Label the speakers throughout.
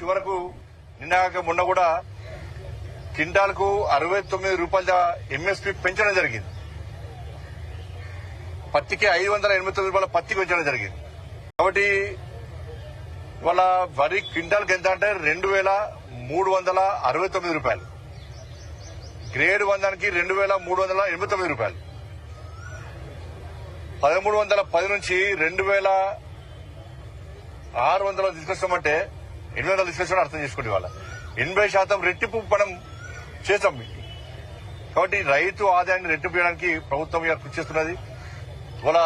Speaker 1: చివరకు నిన్న మొన్న కూడా క్వింటాల్కు 69 రూపాయల ఎంఎస్పీ పెంచడం జరిగింది. పత్తికి 589 రూపాయల పత్తికి పెంచడం జరిగింది. కాబట్టి ఇవాళ వరి క్వింటాల్కి ఎంత అంటే 2369 రూపాయలు, గ్రేడ్ 100కి 2389 రూపాయలు. 1310 నుంచి 2600 తీసుకొస్తామంటే 800 తీసుకొస్తామని అర్థం చేసుకోండి. వాళ్ళ 80% రెట్టింపు మనం చేస్తాం. కాబట్టి రైతు ఆదాయాన్ని రెట్టింపు చేయడానికి ప్రభుత్వం కృషి చేస్తున్నది. ఇవాళ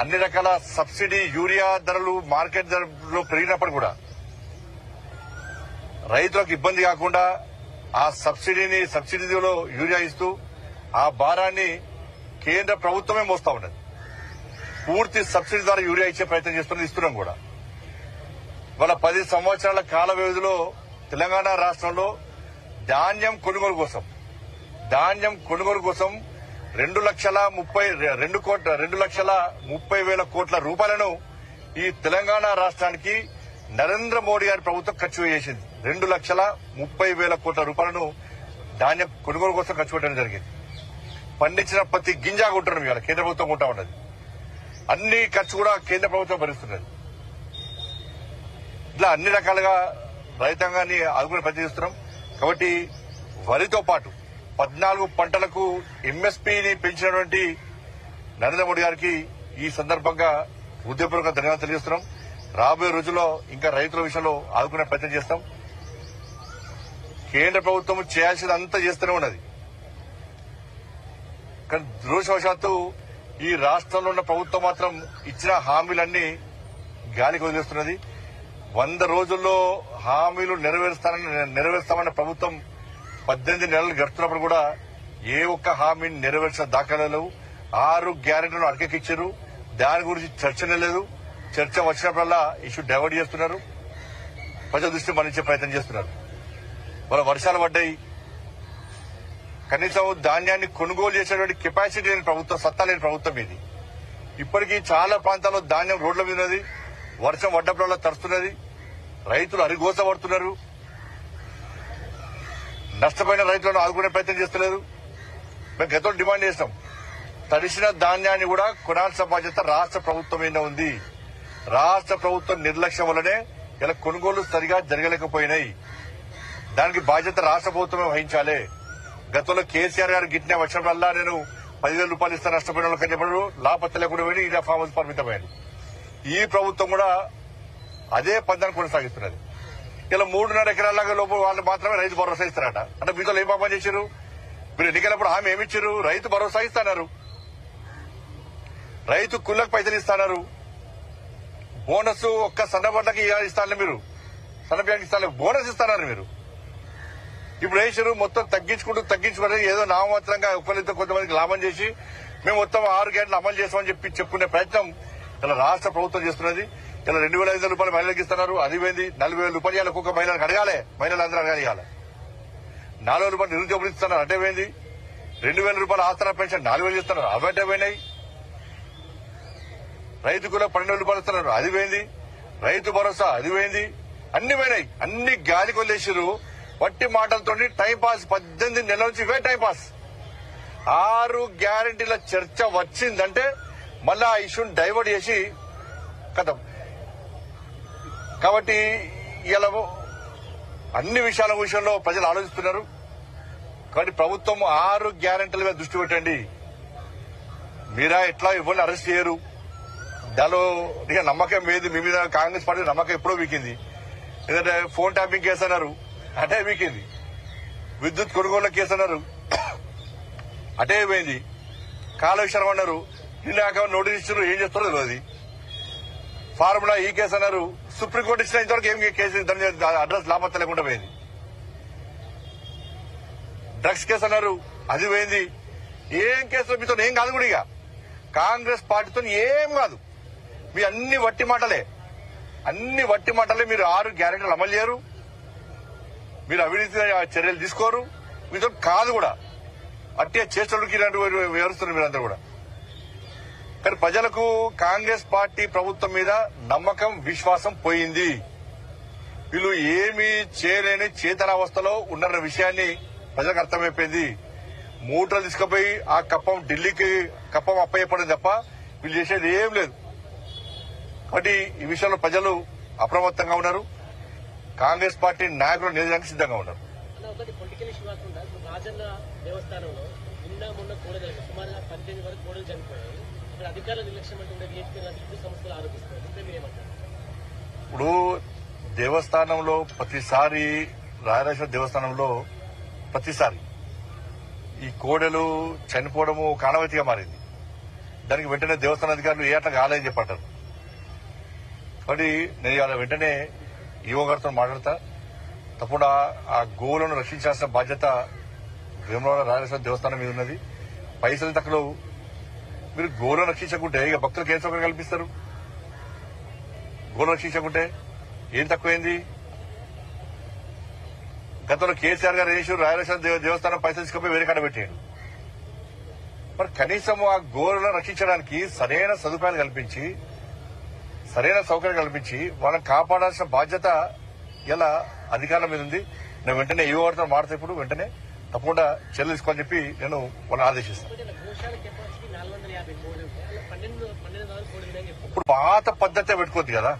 Speaker 1: అన్ని రకాల సబ్సిడీ యూరియా ధరలు మార్కెట్ ధరలో పెరిగినప్పుడు కూడా రైతులకు ఇబ్బంది కాకుండా ఆ సబ్సిడీలో యూరియా ఇస్తూ ఆ భారాన్ని కేంద్ర ప్రభుత్వమే మోస్తా ఉన్నది. పూర్తి సబ్సిడీ ద్వారా యూరియా ఇచ్చే ప్రయత్నం ఇస్తున్నాం కూడా. ఇవాళ 10 సంవత్సరాల కాల వ్యవధిలో తెలంగాణ రాష్ట్రంలో ధాన్యం కొనుగోలు కోసం 2,30,000 కోట్ల రూపాయలను ఈ తెలంగాణ రాష్ట్రానికి నరేంద్ర మోడీ గారి ప్రభుత్వం ఖర్చు చేసింది. 2,30,000 కోట్ల రూపాయలను ధాన్యం కొనుగోలు కోసం ఖర్చు పెట్టడం జరిగింది. పండించిన ప్రతి గింజ కొంటున్నాం. ఇవాళ కేంద్ర ప్రభుత్వం కొంటా ఉన్నది. అన్ని ఖర్చు కూడా కేంద్ర ప్రభుత్వం భరిస్తున్నది. ఇట్లా అన్ని రకాలుగా రైతాంగాన్ని ఆదుకునే ప్రయత్నం చేస్తున్నాం. కాబట్టి వరితో పాటు 14 పంటలకు ఎంఎస్పీని పెంచినటువంటి నరేంద్ర మోడీ గారికి ఈ సందర్భంగా హృదయపూర్వక ధన్యవాదాలు తెలియజేస్తున్నాం. రాబోయే రోజుల్లో ఇంకా రైతుల విషయంలో ఆదుకునే ప్రయత్నం చేస్తాం. కేంద్ర ప్రభుత్వం చేయాల్సిందంతా చేస్తూనే ఉన్నది. కానీ దురదృష్టవశాత్తు ఈ రాష్ట్రంలో ఉన్న ప్రభుత్వం మాత్రం ఇచ్చిన హామీలన్నీ వదిలేస్తున్నది. 100 రోజుల్లో హామీలు నెరవేరుస్తామన్న ప్రభుత్వం 18 నెలలు గడుస్తున్నప్పుడు కూడా ఏ ఒక్క హామీని నెరవేర్చిన దాఖలాలు 6 గ్యారెంటీలను అటకెక్కించారు. దాని గురించి చర్చనే లేదు. చర్చ వచ్చినప్పుడల్లా ఇష్యూ డైవర్ట్ చేస్తున్నారు. ప్రజల దృష్టి మళ్లించే ప్రయత్నం చేస్తున్నారు. వాళ్ళ వర్షాలు పడ్డాయి. కనీసం ధాన్యాన్ని కొనుగోలు చేసేటువంటి కెపాసిటీ లేని ప్రభుత్వం, సత్తా లేని ప్రభుత్వం ఇది. ఇప్పటికీ చాలా ప్రాంతాల్లో ధాన్యం రోడ్ల మీద ఉన్నది. వర్షం పడ్డప్పుడల్లా తరుస్తున్నది. రైతులు అరిగోస పడుతున్నారు. నష్టపోయిన రైతులను ఆదుకునే ప్రయత్నం చేస్తలేదు. మేము గతంలో డిమాండ్ చేస్తాం. తడిసిన ధాన్యాన్ని కూడా కొనాల్సిన బాధ్యత రాష్ట్ర ప్రభుత్వం మీద ఉంది. రాష్ట్ర ప్రభుత్వం నిర్లక్ష్యం వల్లనే ఇలా కొనుగోలు సరిగా జరగలేకపోయినాయి. దానికి బాధ్యత రాష్ట్ర ప్రభుత్వమే వహించాలి. గతంలో కేసీఆర్ గారు గిట్టిన వచ్చినప్పుడల్లా నేను 10,000 రూపాయలు ఇస్తాను నష్టపోయిన వాళ్ళకి చెప్పారు. లాభత్త లేకుండా పోయి ఇలా ఫామ్ హౌస్ పరిమితమైంది. ఈ ప్రభుత్వం కూడా అదే పందాన్ని కొనసాగిస్తున్నది. ఇలా 3.5 ఎకరాల లోపు వాళ్ళు మాత్రమే రైతు భరోసా ఇస్తారట. అంటే మీతో ఏం పాపం చేశారు? మీరు ఎన్నికలప్పుడు హామీ ఏమిచ్చారు? రైతు భరోసా ఇస్తున్నారు, రైతు కుళ్ళకు పైసలు ఇస్తున్నారు, బోనస్ ఒక్క సన్నబడ్డకి ఇస్తాను, మీరు సన్నబియ్యానికి ఇస్తాను, బోనస్ ఇస్తున్నారు. మీరు ఇప్పుడు వేసారు మొత్తం తగ్గించుకుంటూ ఏదో నామమాత్రంగా ఒకరితో కొంతమందికి లాభం చేసి మేము మొత్తం 6 గ్యారెంటీలు అమలు చేస్తామని చెప్పుకునే ప్రయత్నం ఇలా రాష్ట్ర ప్రభుత్వం చేస్తున్నది. ఇలా 2,500 రూపాయలు మహిళలకు ఇస్తున్నారు. అది పోయింది. 40,000 రూపాయలు ఒక్కొక్క మహిళలకు అడగాలి. మహిళలందరూ అడగాలి. 4,000 రూపాయలు నిరుద్యోగులు ఇస్తున్నారు. అటే పోయింది. 2,000 రూపాయలు ఆసరా పెన్షన్ 4,000 ఇస్తున్నారు. అవి అటే పోయినాయి. రైతుకు 12,000 రూపాయలు ఇస్తున్నారు. అది పోయింది. రైతు భరోసా అది పోయింది. అన్ని పోయినాయి. అన్ని గాలి కొల్లేసారు. వట్టి మాటలతో టైంపాస్. 18 నెలల నుంచి ఇవే టైంపాస్. 6 గ్యారెంటీల చర్చ వచ్చిందంటే మళ్ళా ఆ ఇష్యూని డైవర్ట్ చేసి కథం. కాబట్టి ఇలా అన్ని విషయంలో ప్రజలు ఆలోచిస్తున్నారు. కాబట్టి ప్రభుత్వం 6 గ్యారెంటీల మీద దృష్టి పెట్టండి. మీరా ఎట్లా ఎవరిని అరెస్ట్ చేయరు. దానిలో ఇక నమ్మకం ఏది మీ మీద? కాంగ్రెస్ పార్టీ నమ్మకం ఎప్పుడో వీకింది. ఎందుకంటే ఫోన్ ట్యాపింగ్ కేసు అన్నారు, అటే వీకింది. విద్యుత్ కొనుగోళ్ల కేసు అన్నారు, అటే పోయింది. కాళేశ్వరం అన్నారు, నిన్న నోటీస్ ఇచ్చారు, ఏం చేస్తారో తెలియదు. ఫార్ములా ఈ కేసు అన్నారు, సుప్రీంకోర్టు ఇచ్చిన ఇంతవరకు ఏం కేసు అడ్రస్ లాభత్త లేకుండా పోయింది. డ్రగ్స్ కేసు అన్నారు, అది పోయింది. ఏం కేసులో మీతో ఏం కాదు కూడా. ఇక కాంగ్రెస్ పార్టీతో ఏం కాదు. మీ అన్ని వట్టి మాటలే. మీరు 6 గ్యారెంటీలు అమలు చేయరు. మీరు అవినీతి చర్యలు తీసుకోరు. మీతో కాదు కూడా. అట్టే చేసేటోళ్ళకి ఇలాంటి వివరిస్తున్నారు మీరందరూ కూడా. కానీ ప్రజలకు కాంగ్రెస్ పార్టీ ప్రభుత్వం మీద నమ్మకం, విశ్వాసం పోయింది. వీళ్ళు ఏమీ చేయలేని చేతనావస్థలో ఉన్న విషయాన్ని ప్రజలకు అర్థమైపోయింది. మూటలు తీసుకుపోయి ఆ కప్పం ఢిల్లీకి కప్పం అప్పయ్యపడం తప్ప వీళ్ళు చేసేది ఏం లేదు. కాబట్టి ఈ విషయంలో ప్రజలు అప్రమత్తంగా ఉన్నారు. కాంగ్రెస్ పార్టీ నాయకులు నిలదడానికి సిద్ధంగా ఉన్నారు.
Speaker 2: ఒకటి పొలిటికల్ ఇష్యూ కాకుండా రాజన్న దేవస్థానంలో నిన్న మొన్న కోడలు సుమారుగా 18 వరకు కోడలు చనిపోయాయి. ఇక్కడ అధికారుల నిర్లక్ష్యం అంటే హిందూ సంస్థలు ఆరోపిస్తారు. మీరేమంటారు?
Speaker 1: ఇప్పుడు దేవస్థానంలో ప్రతిసారి రాయరాజేశ్వర దేవస్థానంలో ప్రతిసారి ఈ కోడలు చనిపోవడము కానవతిగా మారింది. దానికి వెంటనే దేవస్థాన అధికారులు ఏ అట్లా కాలేదని చెప్పంటారు. కాబట్టి నేను ఇవాళ వెంటనే ఈవో గారితో మాట్లాడతా. తప్పకుండా ఆ గోవులను రక్షించాల్సిన బాధ్యత వేములవాడ రాజేశ్వర దేవస్థానం మీద ఉన్నది. పైసలు తక్కువ మీరు గోవులను రక్షించకుంటే ఇక భక్తులకు ఏం సౌకర్యం కల్పిస్తారు? గోవులను రక్షించకుంటే ఏం తక్కువైంది? గతంలో కేసీఆర్ గారు వేసి రాజేశ్వర దేవస్థానం పైసలు తీసుకుపోయి వేరే కాడ పెట్టాడు. మరి కనీసం ఆ గోవులను రక్షించడానికి సరైన సదుపాయాలు కల్పించి సరైన సౌకర్యం కల్పించి వాళ్ళని కాపాడాల్సిన బాధ్యత ఇలా అధికారుల మీద ఉంది. నేను వెంటనే ఈవో గారితో మాట్లాడితే ఇప్పుడు వెంటనే తప్పకుండా చర్యలు తీసుకోని చెప్పి నేను వాళ్ళని ఆదేశిస్తాను. ఇప్పుడు పాత పద్ధతి పెట్టుకోవద్దు కదా,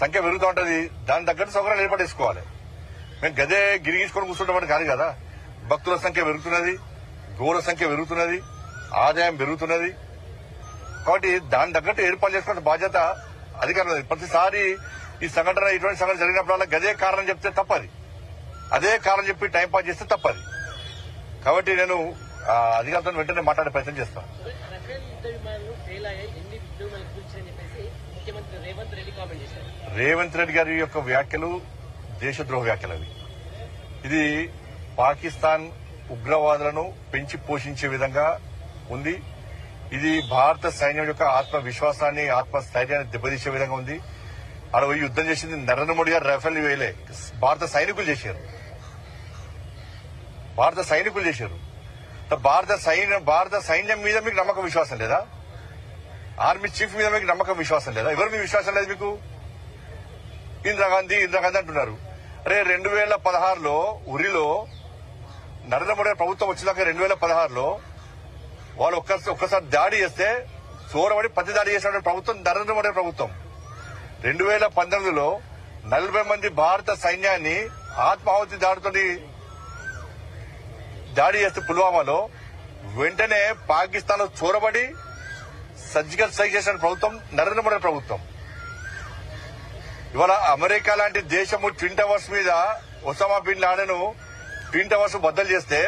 Speaker 1: సంఖ్య పెరుగుతూ ఉంటది. దాని తగ్గట్టు సౌకర్యాలు ఏర్పడేసుకోవాలి. మేము గదే గిరిగించుకొని కూర్చుంటామని కాదు కదా. భక్తుల సంఖ్య పెరుగుతున్నది, గోవుల సంఖ్య పెరుగుతున్నది, ఆదాయం పెరుగుతున్నది. కాబట్టి దాని తగ్గట్టు ఏర్పాటు చేసుకునే బాధ్యత అధికారులు. ప్రతిసారి ఈ సంఘటన ఇటువంటి సంఘటన జరిగినప్పుడల్లా గదే కారణం చెప్తే తప్పది, అదే కారణం చెప్పి టైంపాస్ చేస్తే తప్పది. కాబట్టి నేను అధికారులతో వెంటనే మాట్లాడే ప్రయత్నం చేస్తాను. రేవంత్ రెడ్డి గారి యొక్క వ్యాఖ్యలు దేశద్రోహ వ్యాఖ్యలు అవి. ఇది పాకిస్తాన్ ఉగ్రవాదులను పెంచి పోషించే విధంగా ఉంది. ఇది భారత సైన్యం యొక్క ఆత్మవిశ్వాసాన్ని ఆత్మస్థైర్యాన్ని దెబ్బతీసే విధంగా ఉంది. ఆడ పోయి యుద్దం చేసింది నరేంద్ర మోడీ గారు రఫేల్ వేయలే, భారత సైనికులు చేశారు. భారత సైన్యం మీద మీకు నమ్మకం విశ్వాసం లేదా? ఆర్మీ చీఫ్ మీద మీకు నమ్మకం విశ్వాసం లేదా? ఎవరు మీకు విశ్వాసం లేదు? మీకు ఇందిరాగాంధీ అంటున్నారు. అరే 2016లో ఉరిలో నరేంద్ర మోడీ ప్రభుత్వం వచ్చినాక 2016లో వాళ్ళు ఒక్కసారి దాడి చేస్తే చోరబడి ప్రతి దాడి చేసిన ప్రభుత్వం నరేంద్ర మోడీ ప్రభుత్వం. 2019లో 40 మంది భారత సైన్యాన్ని ఆత్మాహుతి దాడి చేస్తే పుల్వామాలో వెంటనే పాకిస్తాన్ లో చోరబడి సర్జికల్ స్ట్రైక్ చేసిన ప్రభుత్వం నరేంద్ర మోడీ ప్రభుత్వం. ఇవాళ అమెరికా లాంటి దేశము ట్విన్ టవర్స్ మీద Osama bin Laden twin towers బద్దలు చేస్తే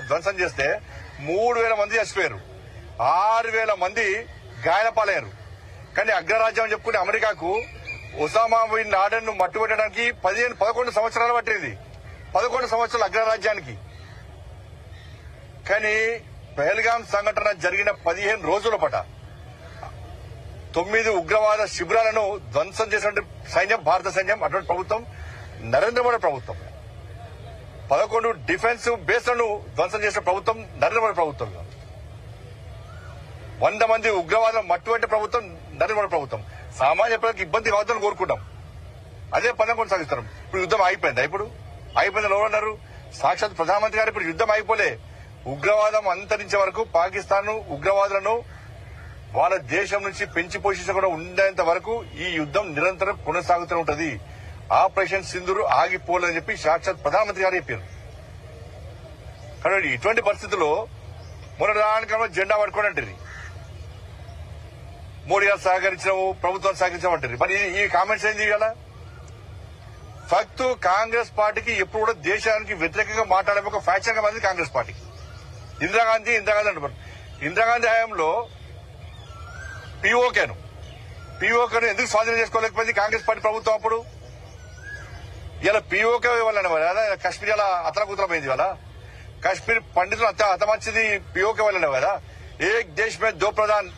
Speaker 1: ధ్వంసం చేస్తే 3000 మంది చచ్చిపోయారు, 6000 మంది గాయాల పాలయ్యారు. కానీ అగ్రరాజ్యం అని చెప్పుకునే అమెరికాకు ఒసామా బిన్ లాడెన్ ను మట్టుబెట్టడానికి 11 సంవత్సరాలు పట్టింది. 11 సంవత్సరాలు అగ్రరాజ్యానికి. కానీ పహల్గాం సంఘటన జరిగిన 15 రోజుల పాట 9 ఉగ్రవాద శిబిరాలను ధ్వంసం చేసిన సైన్యం భారత సైన్యం. అటువంటి ప్రభుత్వం నరేంద్ర మోడీ ప్రభుత్వం. 11 డిఫెన్స్ బేస్లను ధ్వంసం చేసిన ప్రభుత్వం నరేంద్ర మోడీ ప్రభుత్వం. 100 మంది ఉగ్రవాదం మట్టుబెట్టే ప్రభుత్వం నరేంద్ర మోడీ ప్రభుత్వం. సామాన్య ప్రజలకు ఇబ్బంది కావద్దని కోరుకుంటాం, అదే పదం కొనసాగిస్తారు. ఇప్పుడు యుద్దం అయిపోయిందా? ఇప్పుడు అయిపోయిందని ఎవరన్నారు? సాక్షాత్ ప్రధానమంత్రి గారు ఇప్పుడు యుద్దం అయిపోలే. ఉగ్రవాదం అంతరించే వరకు పాకిస్తాన్ ఉగ్రవాదులను వాళ్ళ దేశం నుంచి పెంచి పోషించకుండా ఉండేంత వరకు ఈ యుద్దం నిరంతరం కొనసాగుతూ ఉంటది. ఆపరేషన్ సింధూర్ ఆగిపోలేదని చెప్పి సాక్షాత్ ప్రధానమంత్రి గారు చెప్పారు. కాబట్టి ఇటువంటి పరిస్థితుల్లో మొన్నటి జెండా పట్టుకోనంటారు, మోడీ గారు సహకరించడం, ప్రభుత్వం సహకరించమంటారు. మరి ఈ కామెంట్స్ ఏంది కదా? ఫక్తు కాంగ్రెస్ పార్టీకి ఎప్పుడు కూడా దేశానికి వ్యతిరేకంగా మాట్లాడే ఒక ఫ్యాక్షన్ గా మారింది కాంగ్రెస్ పార్టీకి. ఇందిరాగాంధీ అంటారు. ఇందిరాగాంధీ హయాంలో పీఓకేను ఎందుకు స్వాధీనం చేసుకోలేకపోయింది కాంగ్రెస్ పార్టీ ప్రభుత్వం? అప్పుడు ఇలా పీఓకే వల్ల కదా కశ్మీర్ ఇలా అతలకుతలమైంది కదా. కశ్మీర్ పండితులు హతమార్చింది పీఓకే వల్లనే కదా. ఏక్ దేశ్ మే దో ప్రధాన్,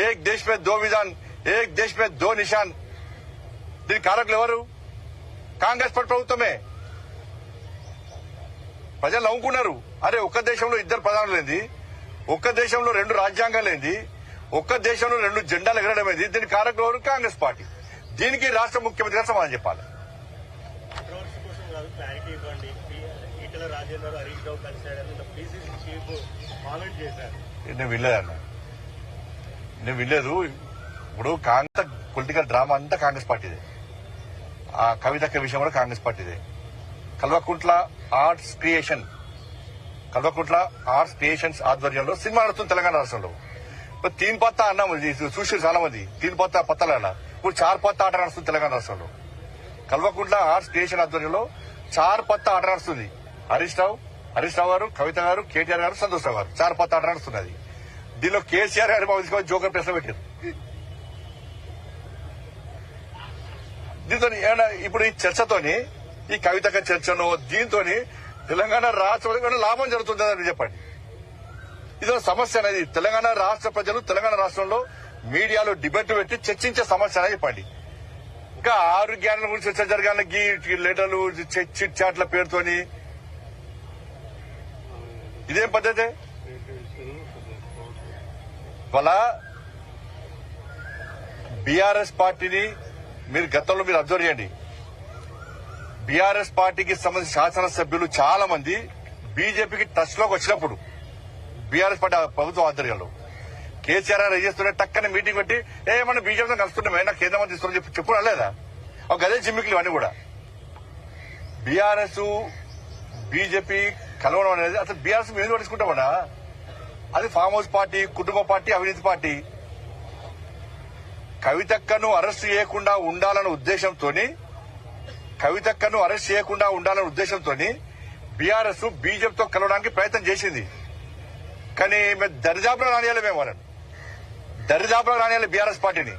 Speaker 1: ఏక్ దేశ్ మే దో విధాన్, ఏక్ దేశ్ మే దో నిషాన్. దీని కారకులు ఎవరు? కాంగ్రెస్ పార్టీ ప్రభుత్వమే. ప్రజలు నవ్వుకున్నారు. అరే ఒక్క దేశంలో 2 ప్రధానులు ఏంది, ఒక్క దేశంలో 2 రాజ్యాంగాలు ఏంది, ఒక్క దేశంలో 2 జెండాలు ఎగరడం ఏంది? దీనికి కారకులు ఎవరు? కాంగ్రెస్ పార్టీ. దీనికి రాష్ట్ర ముఖ్యమంత్రి గారు సమాధానం చెప్పాలి.
Speaker 3: క్లారిటీ ఇవ్వండి. Etela Rajender Harish Rao కలిశాడని PCC chief comment చేశారు.
Speaker 1: నేను వినలేదన్న, నేను వినలేదు. ఇప్పుడు కాంగ్రెస్ పొలిటికల్ డ్రామా అంతా కాంగ్రెస్ పార్టీదే. ఆ కవితక్క విషయం కూడా కాంగ్రెస్ పార్టీదే. కల్వకుంట్ల ఆర్ట్స్ క్రియేషన్స్ ఆధ్వర్యంలో సినిమా నడుస్తుంది తెలంగాణ రాష్ట్రంలో. ఇప్పుడు తీన్ పత్తా అన్నాం చూసి చాలా మంది, తీన్ పత్తాల ఇప్పుడు చార్ పత్తా ఆట నడుస్తుంది తెలంగాణ రాష్ట్రంలో. కల్వకుంట్ల ఆర్ట్స్ క్రియేషన్ ఆధ్వర్యంలో చార్ పత్తా ఆట నడుస్తుంది. హరీష్ రావు గారు, కవిత గారు, కేటీఆర్ గారు, సంతోష్ రావు గారు చార్ పత్తా ఆట నడుస్తున్నది. దీనిలో కేసీఆర్ గారు బాబు జోకర్ ప్రశ్న పెట్టారు. దీంతో ఇప్పుడు ఈ చర్చతోని, ఈ కవితక చర్చను దీంతో తెలంగాణ రాష్ట్ర లాభం జరుగుతుందని చెప్పండి. ఇదో సమస్య అనేది తెలంగాణ రాష్ట్ర ప్రజలు తెలంగాణ రాష్ట్రంలో మీడియాలో డిబేట్ పెట్టి చర్చించే సమస్య అనేది చెప్పండి. ఇంకా ఆరోగ్యాల గురించి చర్చ జరగాలి లెటర్లు చిట్ చాట్ల పేరుతోని ఇదేం పద్ధతి? వాళ్ళ బీఆర్ఎస్ పార్టీని మీరు గతంలో మీరు అబ్జర్వ్ చేయండి. బీఆర్ఎస్ పార్టీకి సంబంధించిన శాసనసభ్యులు చాలా మంది బీజేపీకి టచ్ లోకి వచ్చినప్పుడు బీఆర్ఎస్ పార్టీ ప్రభుత్వ ఆధ్వర్యంలో కేసీఆర్ గారు చేస్తుంటే టక్కన మీటింగ్ పెట్టి ఏమన్నా బీజేపీతో కలుస్తున్నామే నాకు కేంద్ర మంత్రి ఇస్తున్నా చెప్పడం లేదా? ఒక గదే జిమ్మికులు ఇవన్నీ కూడా. బీఆర్ఎస్ బీజేపీ కలవడం అనేది అసలు బీఆర్ఎస్ మేము పట్టించుకుంటామన్నా. అది ఫామ్ హౌస్ పార్టీ, కుటుంబ పార్టీ, అవినీతి పార్టీ. కవితక్కను అరెస్ట్ చేయకుండా ఉండాలన్న ఉద్దేశంతో బీఆర్ఎస్ బీజేపీతో కలవడానికి ప్రయత్నం చేసింది. కానీ మేము దరిదాపులో రానియాలి, మేము వాళ్ళని దరిదాపులో రానియాలి బీఆర్ఎస్ పార్టీని.